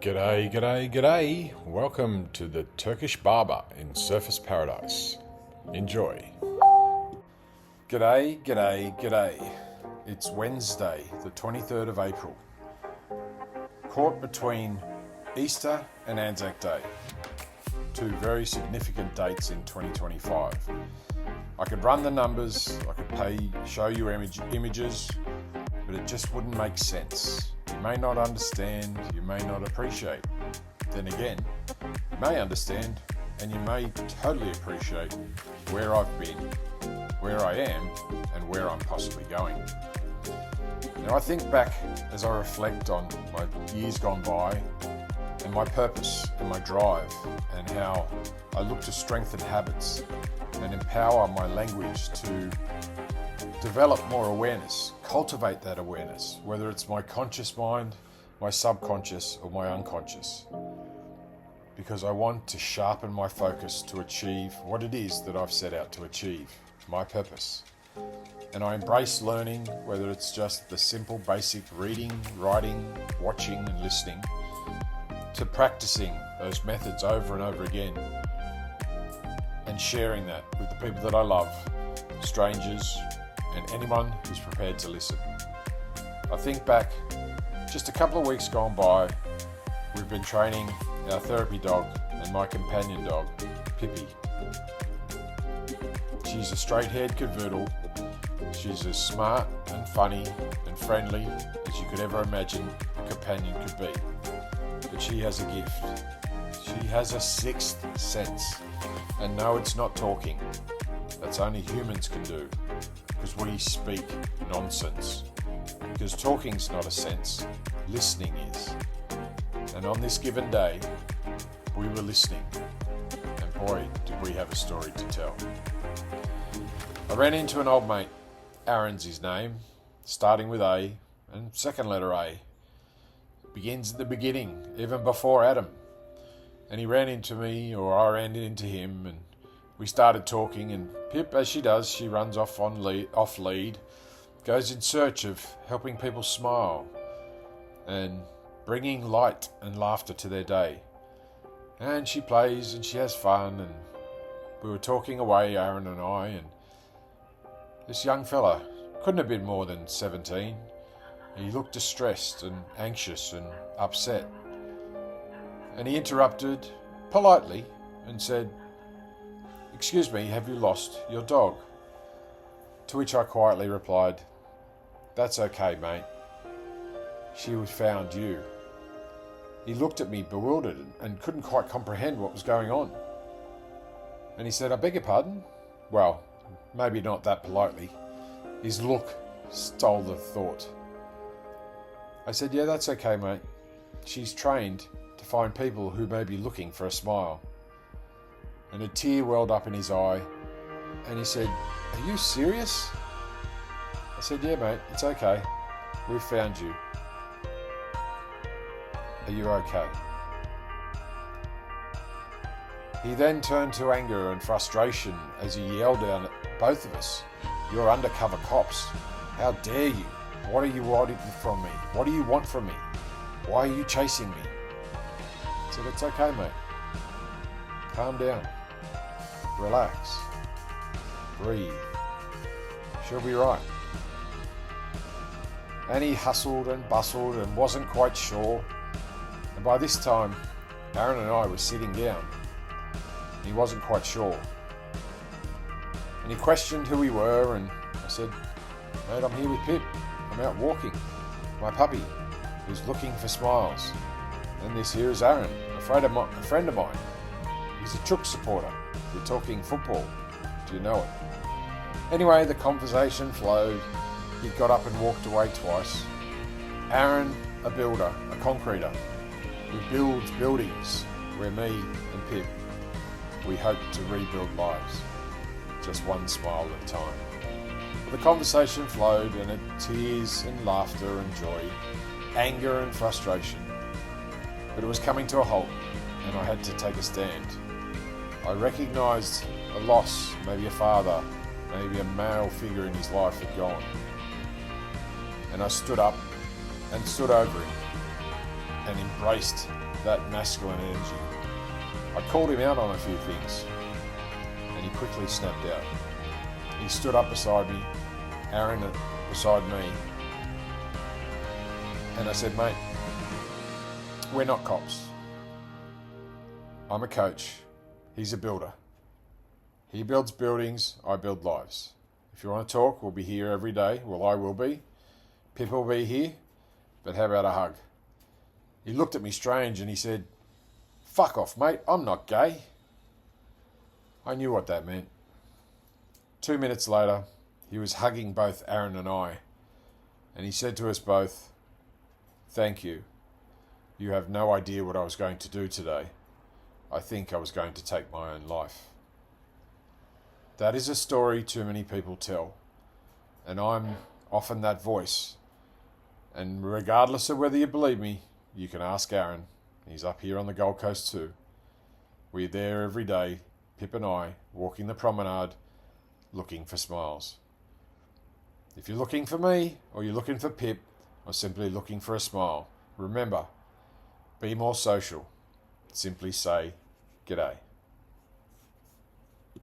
G'day, g'day, g'day. Welcome to the Turkish Barber in Surface Paradise. Enjoy. G'day, g'day, g'day. It's Wednesday, the 23rd of April. Caught between Easter and Anzac Day. Two very significant dates in 2025. I could run the numbers, I could show you images, but it just wouldn't make sense. You may not understand, you may not appreciate. Then again, you may understand and you may totally appreciate where I've been, where I am, and where I'm possibly going. Now I think back as I reflect on my years gone by and my purpose and my drive and how I look to strengthen habits and empower my language to develop more awareness, cultivate that awareness, whether it's my conscious mind, my subconscious, or my unconscious. Because I want to sharpen my focus to achieve what it is that I've set out to achieve, my purpose. And I embrace learning, whether it's just the simple basic reading, writing, watching and listening, to practicing those methods over and over again and sharing that with the people that I love, strangers, and anyone who's prepared to listen. I think back, just a couple of weeks gone by, we've been training our therapy dog and my companion dog, Pippi. She's a straight-haired cavoodle. She's as smart and funny and friendly as you could ever imagine a companion could be. But she has a gift. She has a sixth sense. And no, it's not talking. That's only humans can do. Because we speak nonsense. Because talking's not a sense, listening is. And on this given day, we were listening. And boy, did we have a story to tell. I ran into an old mate, Aaron's his name, starting with A, and second letter A. Begins at the beginning, even before Adam. And he ran into me, or I ran into him, and we started talking, and Pip, as she does, she runs off lead, goes in search of helping people smile and bringing light and laughter to their day. And she plays and she has fun, and we were talking away, Aaron and I, and this young fella couldn't have been more than 17. He looked distressed and anxious and upset. And he interrupted politely and said, "Excuse me, have you lost your dog?" To which I quietly replied, "That's okay, mate. She found you." He looked at me bewildered and couldn't quite comprehend what was going on. And he said, "I beg your pardon?" Well, maybe not that politely. His look stole the thought. I said, "Yeah, that's okay, mate. She's trained to find people who may be looking for a smile." And a tear welled up in his eye, and he said, "Are you serious?" I said, "Yeah, mate, it's okay. We've found you. Are you okay?" He then turned to anger and frustration as he yelled down at both of us, "You're undercover cops. How dare you? What are you wanting from me? What do you want from me? Why are you chasing me?" I said, "It's okay, mate. Calm down. Relax. Breathe. She'll be right." And he hustled and bustled and wasn't quite sure. And by this time, Aaron and I were sitting down. He wasn't quite sure. And he questioned who we were, and I said, "Mate, I'm here with Pip. I'm out walking. My puppy, who's looking for smiles. And this here is Aaron, a friend of mine. He's a Chook supporter. We're talking football. Do you know it?" Anyway, the conversation flowed. He got up and walked away twice. Aaron, a builder, a concreter, who builds buildings, where me and Pip, we hope to rebuild lives, just one smile at a time. The conversation flowed, and it tears and laughter and joy, anger and frustration. But it was coming to a halt, and I had to take a stand. I recognised a loss, maybe a father, maybe a male figure in his life had gone. And I stood up and stood over him and embraced that masculine energy. I called him out on a few things, and he quickly snapped out. He stood up beside me, Aaron beside me, and I said, mate, we're not cops. I'm a coach. He's a builder. He builds buildings, I build lives. If you want to talk, we'll be here every day. Well, I will be. Pip will be here. But how about a hug? He looked at me strange and he said, fuck off, mate. I'm not gay. I knew what that meant. 2 minutes later, he was hugging both Aaron and I. And he said to us both, thank you. You have no idea what I was going to do today. I think I was going to take my own life. That is a story too many people tell. And I'm often that voice. And regardless of whether you believe me, you can ask Aaron. He's up here on the Gold Coast too. We're there every day, Pip and I, walking the promenade, looking for smiles. If you're looking for me, or you're looking for Pip, or simply looking for a smile, remember, be more social. Simply say, g'day.